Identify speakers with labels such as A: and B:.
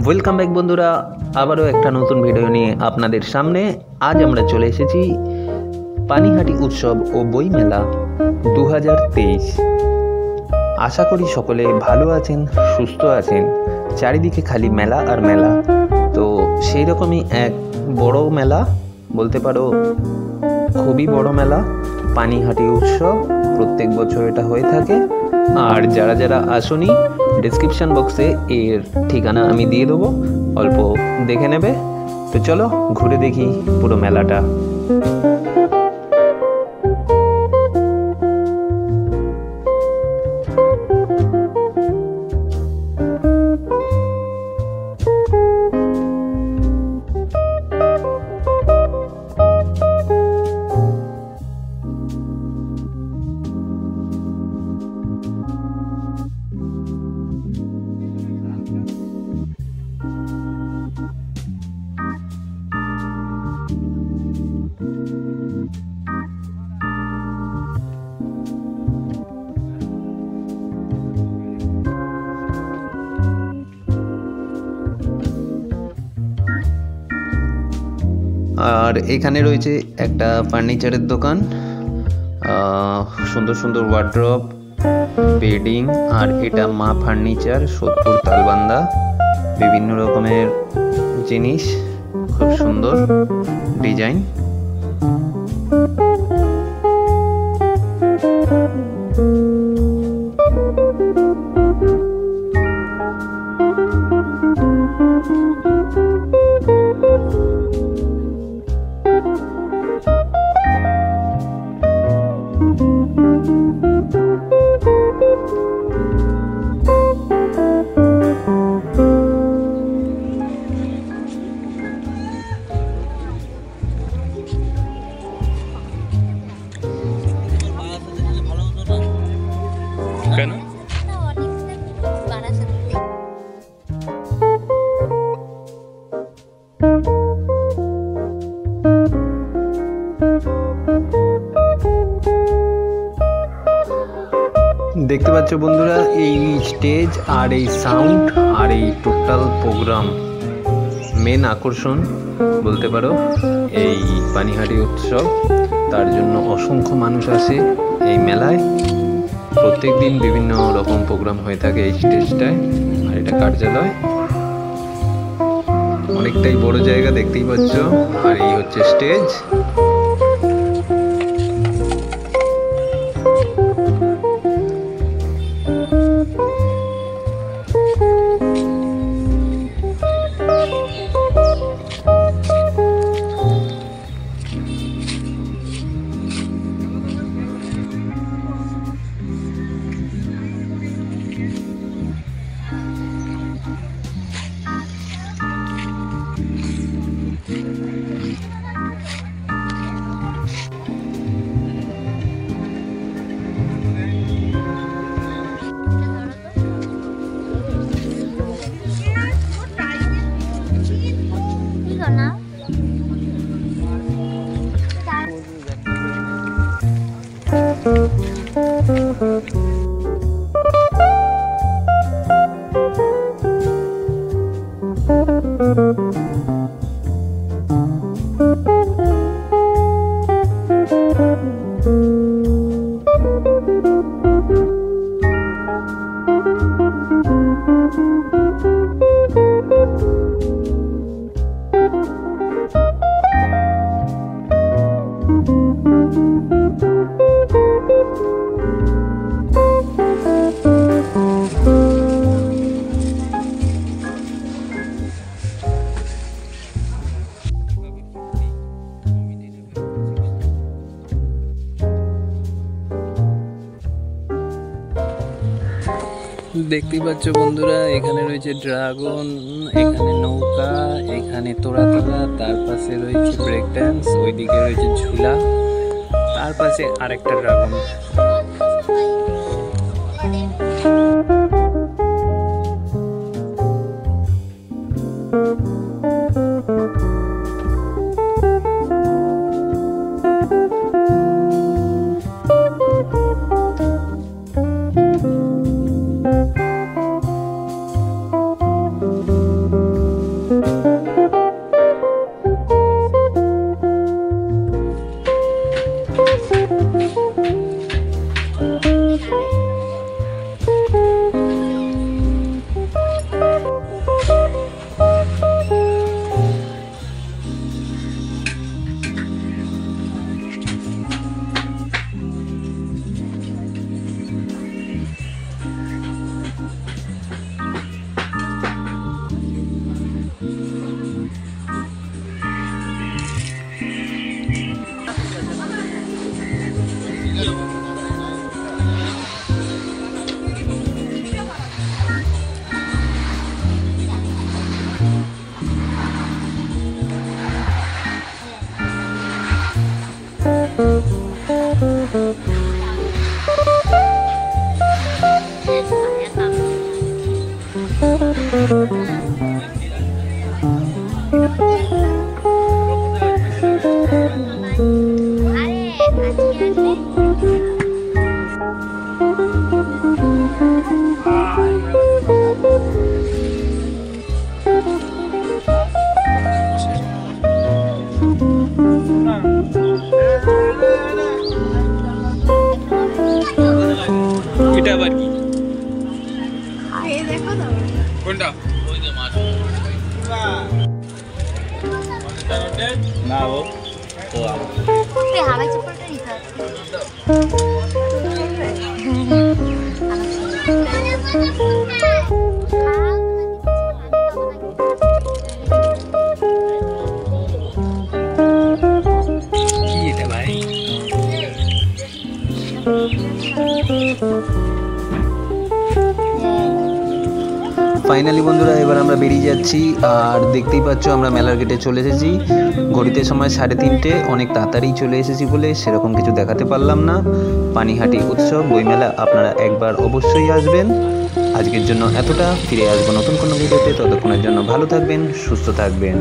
A: Welcome back বন্ধুরা, আবারও একটা নতুন ভিডিও নিয়ে আপনাদের সামনে। আজ আমরা চলে এসেছি পানিহাটি উৎসব ও বই মেলা 2023। আশা করি সকলে ভালো আছেন, সুস্থ আছেন। চারিদিকে খালি মেলা আর মেলা। তো সেই রকমই এক বড় মেলা, বলতে পারো খুবই বড় মেলা, পানিহাটি উৎসব। প্রত্যেক বছর এটা হয়ে থাকে। আর যারা যারা আসেনি, ডেসক্রিপশন বক্সে এর ঠিকানা আমি দিয়ে দেবো, অল্প দেখে নেবে। তো চলো ঘুরে দেখি পুরো মেলাটা। আর এখানে রয়েছে একটা ফার্নিচারের দোকান, সুন্দর সুন্দর ওয়ার্ড্রপ, বেডিং। আর এটা মা ফার্নিচার, সোদপুর তালবান্দা। বিভিন্ন রকমের জিনিস, খুব সুন্দর ডিজাইন। কেন? দেখতে পাচ্ছ বন্ধুরা, এই স্টেজ আর এই সাউন্ড আর এই টোটাল প্রোগ্রাম মেন আকর্ষণ বলতে পারো এই পানিহাটি উৎসব। তার জন্য অসংখ্য মানুষ আসে এই মেলায়। প্রত্যেক দিন বিভিন্ন রকম প্রোগ্রাম হয়ে থাকে এই স্টেজটায়। আর এটা কার্যালয়, অনেকটাই বড় জায়গা দেখতেই পাচ্ছ। আর এই হচ্ছে স্টেজ। দেখতেই পাচ্ছ বন্ধুরা, এখানে রয়েছে ড্রাগন, এখানে নৌকা, এখানে তোড়া তোড়া, তার পাশে রয়েছে ব্রেক ড্যান্স, ওইদিকে রয়েছে ঝুলা, তার পাশে আরেকটা ড্রাগন।
B: কোনটা ওই যে মাছ না ও তো
C: তে হাওয়াই চপ্পলটা নিতে আছে
B: কি এটা ভাই
A: ফাইনালি বন্ধুরা এবার আমরা বেরিয়ে যাচ্ছি। আর দেখতেই পাচ্ছ আমরা মেলার গেটে চলে এসেছি। ঘড়িতে সময় 3:30, অনেক তাড়াতাড়ি চলে এসেছি বলে সেরকম কিছু দেখাতে পারলাম না। পানিহাটি উৎসব বইমেলা আপনারা একবার অবশ্যই আসবেন। আজকের জন্য এতটা, ফিরে আসবো নতুন কোনো ভিডিওতে। ততক্ষণের জন্য ভালো থাকবেন, সুস্থ থাকবেন।